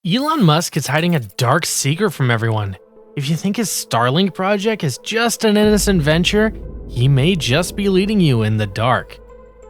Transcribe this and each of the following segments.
Elon Musk is hiding a dark secret from everyone. If you think his Starlink project is just an innocent venture, he may just be leading you in the dark.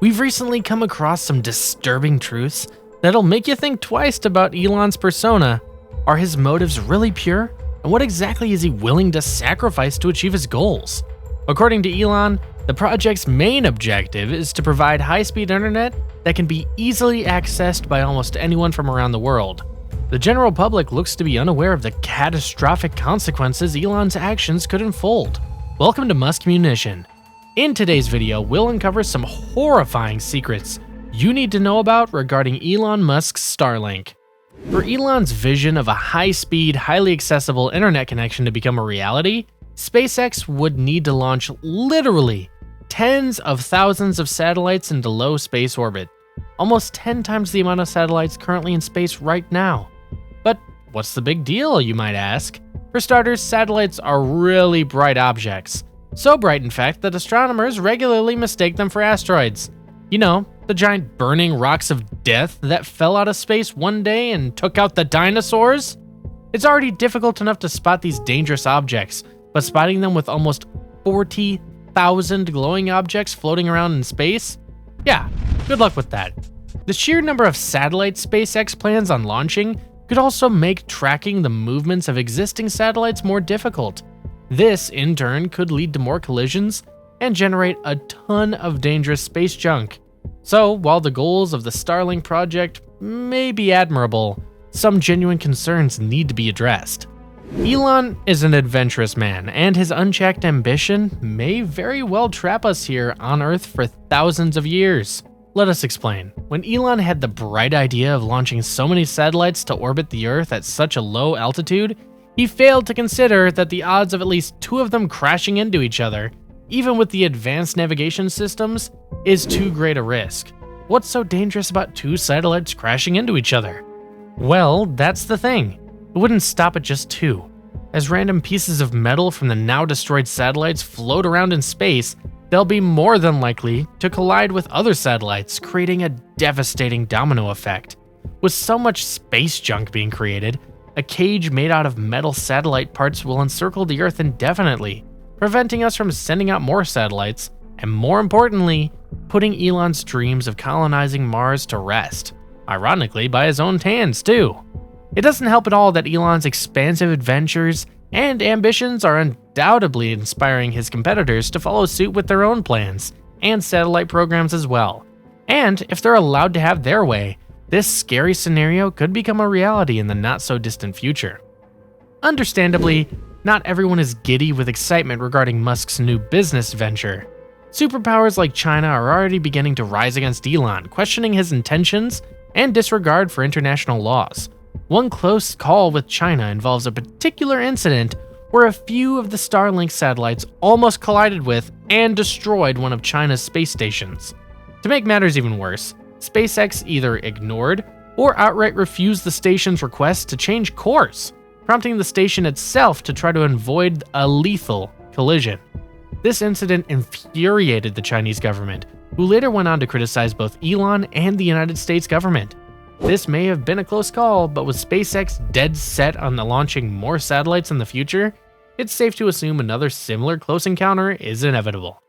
We've recently come across some disturbing truths that'll make you think twice about Elon's persona. Are his motives really pure? And what exactly is he willing to sacrifice to achieve his goals? According to Elon, the project's main objective is to provide high-speed internet that can be easily accessed by almost anyone from around the world. The general public looks to be unaware of the catastrophic consequences Elon's actions could unfold. Welcome to Musk Munition. In today's video, we'll uncover some horrifying secrets you need to know about regarding Elon Musk's Starlink. For Elon's vision of a high-speed, highly accessible internet connection to become a reality, SpaceX would need to launch literally tens of thousands of satellites into low space orbit, almost 10 times the amount of satellites currently in space right now. But what's the big deal, you might ask? For starters, satellites are really bright objects. So bright, in fact, that astronomers regularly mistake them for asteroids. You know, the giant burning rocks of death that fell out of space one day and took out the dinosaurs? It's already difficult enough to spot these dangerous objects, but spotting them with almost 40,000 glowing objects floating around in space? Yeah, good luck with that. The sheer number of satellites SpaceX plans on launching could also make tracking the movements of existing satellites more difficult. This, in turn, could lead to more collisions and generate a ton of dangerous space junk. So, while the goals of the Starlink project may be admirable, some genuine concerns need to be addressed. Elon is an adventurous man, and his unchecked ambition may very well trap us here on Earth for thousands of years. Let us explain. When Elon had the bright idea of launching so many satellites to orbit the Earth at such a low altitude, he failed to consider that the odds of at least two of them crashing into each other, even with the advanced navigation systems, is too great a risk. What's so dangerous about two satellites crashing into each other? Well, that's the thing. It wouldn't stop at just two. As random pieces of metal from the now destroyed satellites float around in space, they'll be more than likely to collide with other satellites, creating a devastating domino effect. With so much space junk being created, a cage made out of metal satellite parts will encircle the Earth indefinitely, preventing us from sending out more satellites, and more importantly, putting Elon's dreams of colonizing Mars to rest. Ironically, by his own hands, too. It doesn't help at all that Elon's expansive adventures and ambitions are undoubtedly inspiring his competitors to follow suit with their own plans and satellite programs as well. And if they're allowed to have their way, this scary scenario could become a reality in the not-so-distant future. Understandably, not everyone is giddy with excitement regarding Musk's new business venture. Superpowers like China are already beginning to rise against Elon, questioning his intentions and disregard for international laws. One close call with China involves a particular incident where a few of the Starlink satellites almost collided with and destroyed one of China's space stations. To make matters even worse, SpaceX either ignored or outright refused the station's request to change course, prompting the station itself to try to avoid a lethal collision. This incident infuriated the Chinese government, who later went on to criticize both Elon and the United States government. This may have been a close call, but with SpaceX dead set on launching more satellites in the future, it's safe to assume another similar close encounter is inevitable.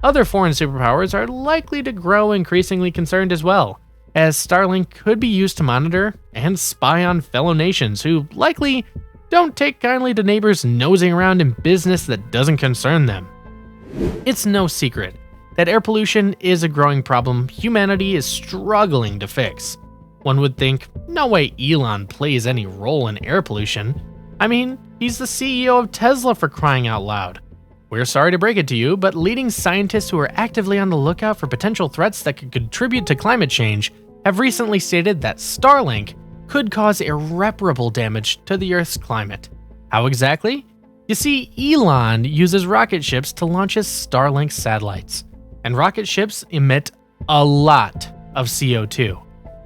Other foreign superpowers are likely to grow increasingly concerned as well, as Starlink could be used to monitor and spy on fellow nations who likely don't take kindly to neighbors nosing around in business that doesn't concern them. It's no secret that air pollution is a growing problem humanity is struggling to fix. One would think, no way Elon plays any role in air pollution. I mean, he's the CEO of Tesla, for crying out loud. We're sorry to break it to you, but leading scientists who are actively on the lookout for potential threats that could contribute to climate change have recently stated that Starlink could cause irreparable damage to the Earth's climate. How exactly? You see, Elon uses rocket ships to launch his Starlink satellites, and rocket ships emit a lot of CO2.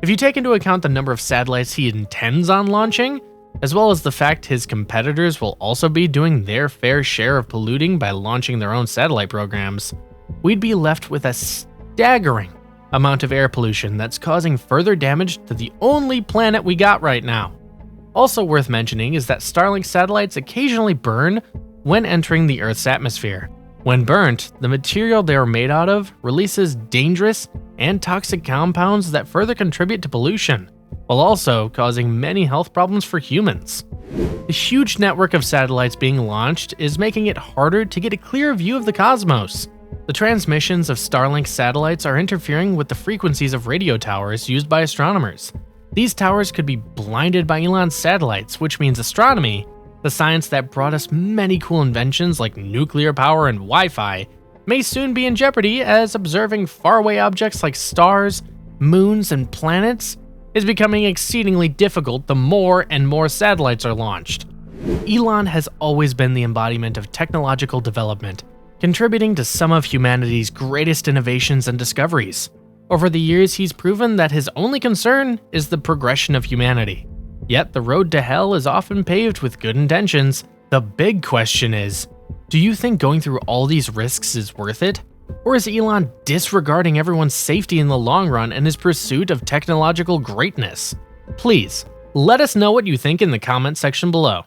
If you take into account the number of satellites he intends on launching, as well as the fact his competitors will also be doing their fair share of polluting by launching their own satellite programs, we'd be left with a staggering amount of air pollution that's causing further damage to the only planet we got right now. Also worth mentioning is that Starlink satellites occasionally burn when entering the Earth's atmosphere. When burnt, the material they are made out of releases dangerous and toxic compounds that further contribute to pollution, while also causing many health problems for humans. The huge network of satellites being launched is making it harder to get a clear view of the cosmos. The transmissions of Starlink satellites are interfering with the frequencies of radio towers used by astronomers. These towers could be blinded by Elon's satellites, which means astronomy, the science that brought us many cool inventions like nuclear power and Wi-Fi, may soon be in jeopardy as observing faraway objects like stars, moons, and planets is becoming exceedingly difficult the more and more satellites are launched. Elon has always been the embodiment of technological development, contributing to some of humanity's greatest innovations and discoveries. Over the years, he's proven that his only concern is the progression of humanity. Yet the road to hell is often paved with good intentions. The big question is, do you think going through all these risks is worth it? Or is Elon disregarding everyone's safety in the long run in his pursuit of technological greatness? Please, let us know what you think in the comment section below.